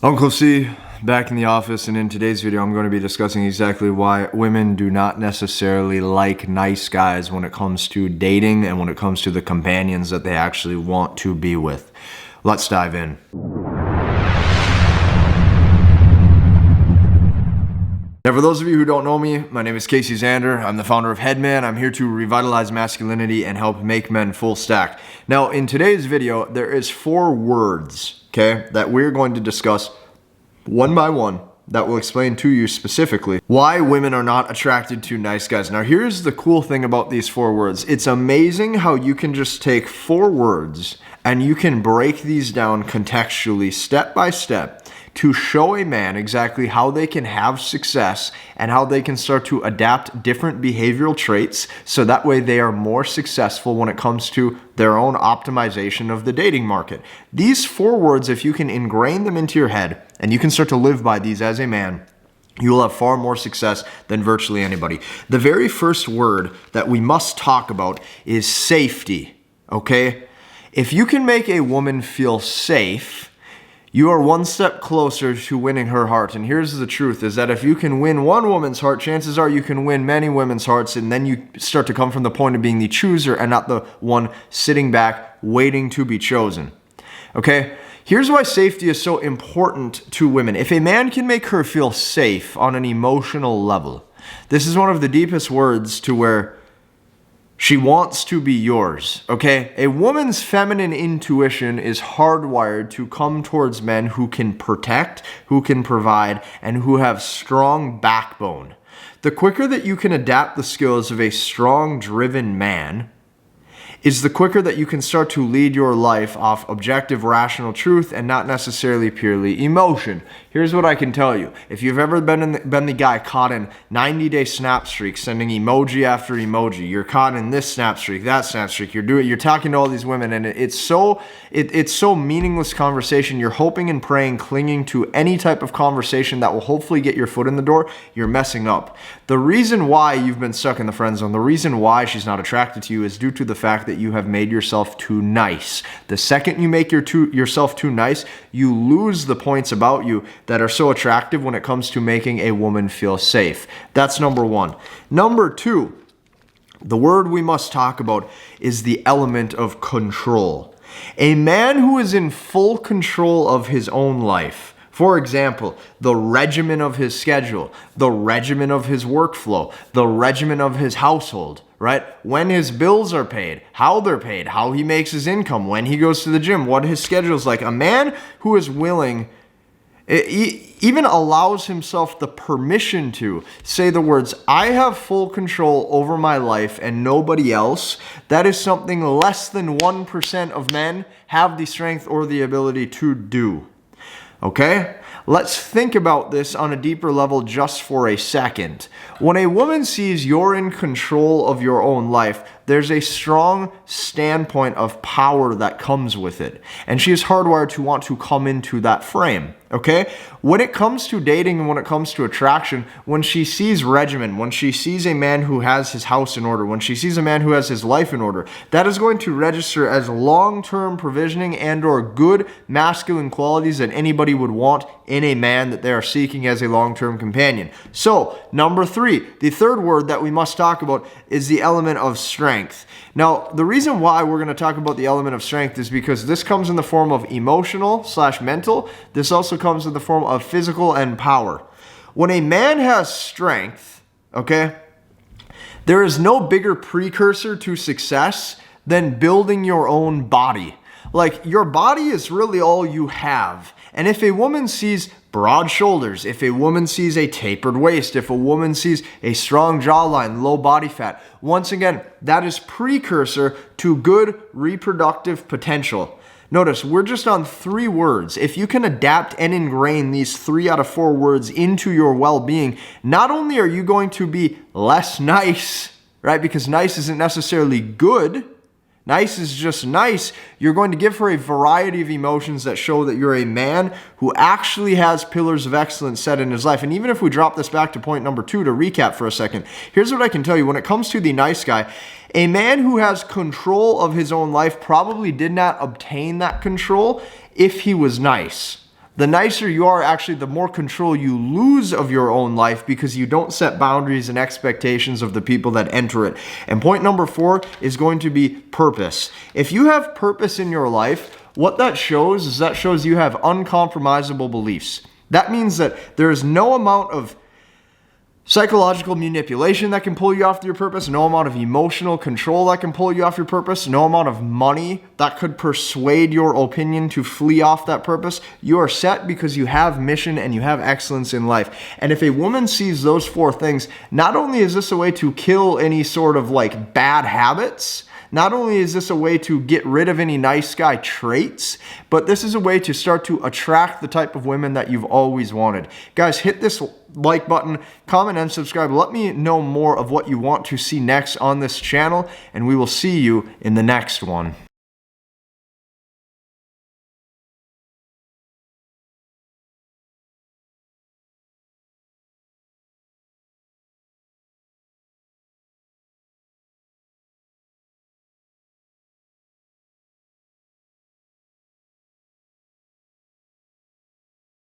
Uncle C, back in the office, and in today's video I'm going to be discussing exactly why women do not necessarily like nice guys when it comes to dating and when it comes to the companions that they actually want to be with. Let's dive in. Now, for those of you who don't know me, my name is Casey Zander. I'm the founder of Headman. I'm here to revitalize masculinity and help make men full stack. Now, in today's video, there is 4 words, okay, that we're going to discuss one by one that will explain to you specifically why women are not attracted to nice guys. Now, here's the cool thing about these 4 words. It's amazing how you can just take 4 words and you can break these down contextually, step by step, to show a man exactly how they can have success and how they can start to adapt different behavioral traits so that way they are more successful when it comes to their own optimization of the dating market. These 4 words, if you can ingrain them into your head and you can start to live by these as a man, you will have far more success than virtually anybody. The very first word that we must talk about is safety, okay? If you can make a woman feel safe, you are one step closer to winning her heart. And here's the truth, is that if you can win one woman's heart, chances are you can win many women's hearts, and then you start to come from the point of being the chooser and not the one sitting back waiting to be chosen. Okay? Here's why safety is so important to women. If a man can make her feel safe on an emotional level, this is one of the deepest words to where she wants to be yours, okay? A woman's feminine intuition is hardwired to come towards men who can protect, who can provide, and who have strong backbone. The quicker that you can adapt the skills of a strong, driven man is the quicker that you can start to lead your life off objective, rational truth and not necessarily purely emotion. Here's what I can tell you. If you've ever been the guy caught in 90-day snap streaks, sending emoji after emoji, you're caught in this snap streak, that snap streak, you're talking to all these women, and it's so meaningless conversation. You're hoping and praying, clinging to any type of conversation that will hopefully get your foot in the door. You're messing up. The reason why you've been stuck in the friend zone, the reason why she's not attracted to you is due to the fact that you have made yourself too nice. The second you make yourself too nice, you lose the points about you that are so attractive when it comes to making a woman feel safe. That's number 1. Number 2, the word we must talk about is the element of control. A man who is in full control of his own life, for example, the regimen of his schedule, the regimen of his workflow, the regimen of his household, right? When his bills are paid, how they're paid, how he makes his income, when he goes to the gym, what his schedule is like. A man who is willing, even allows himself the permission to say the words, I have full control over my life and nobody else. That is something less than 1% of men have the strength or the ability to do. Okay? Let's think about this on a deeper level just for a second. When a woman sees you're in control of your own life, there's a strong standpoint of power that comes with it. And she is hardwired to want to come into that frame. Okay? When it comes to dating and when it comes to attraction, when she sees regimen, when she sees a man who has his house in order, when she sees a man who has his life in order, that is going to register as long-term provisioning and or good masculine qualities that anybody would want in a man that they are seeking as a long-term companion. So, number 3, the third word that we must talk about is the element of strength. Now, the reason why we're going to talk about the element of strength is because this comes in the form of emotional/mental. This also comes in the form of physical and power. When a man has strength, okay, there is no bigger precursor to success than building your own body. Like, your body is really all you have. And if a woman sees broad shoulders, if a woman sees a tapered waist, if a woman sees a strong jawline, low body fat, once again, that is precursor to good reproductive potential. Notice, we're just on 3 words. If you can adapt and ingrain these 3 out of 4 words into your well-being, not only are you going to be less nice, right? Because nice isn't necessarily good. Nice is just nice. You're going to give her a variety of emotions that show that you're a man who actually has pillars of excellence set in his life. And even if we drop this back to point number 2 to recap for a second, here's what I can tell you. When it comes to the nice guy, a man who has control of his own life probably did not obtain that control if he was nice. the nicer you are, actually, the more control you lose of your own life because you don't set boundaries and expectations of the people that enter it. And point number 4 is going to be purpose. If you have purpose in your life, what that shows is that shows you have uncompromisable beliefs. That means that there is no amount of psychological manipulation that can pull you off your purpose, no amount of emotional control that can pull you off your purpose, no amount of money that could persuade your opinion to flee off that purpose. You are set because you have mission and you have excellence in life. And if a woman sees those 4 things, not only is this a way to kill any sort of like bad habits, not only is this a way to get rid of any nice guy traits, but this is a way to start to attract the type of women that you've always wanted. Guys, hit this like button, comment and subscribe. Let me know more of what you want to see next on this channel, and we will see you in the next one.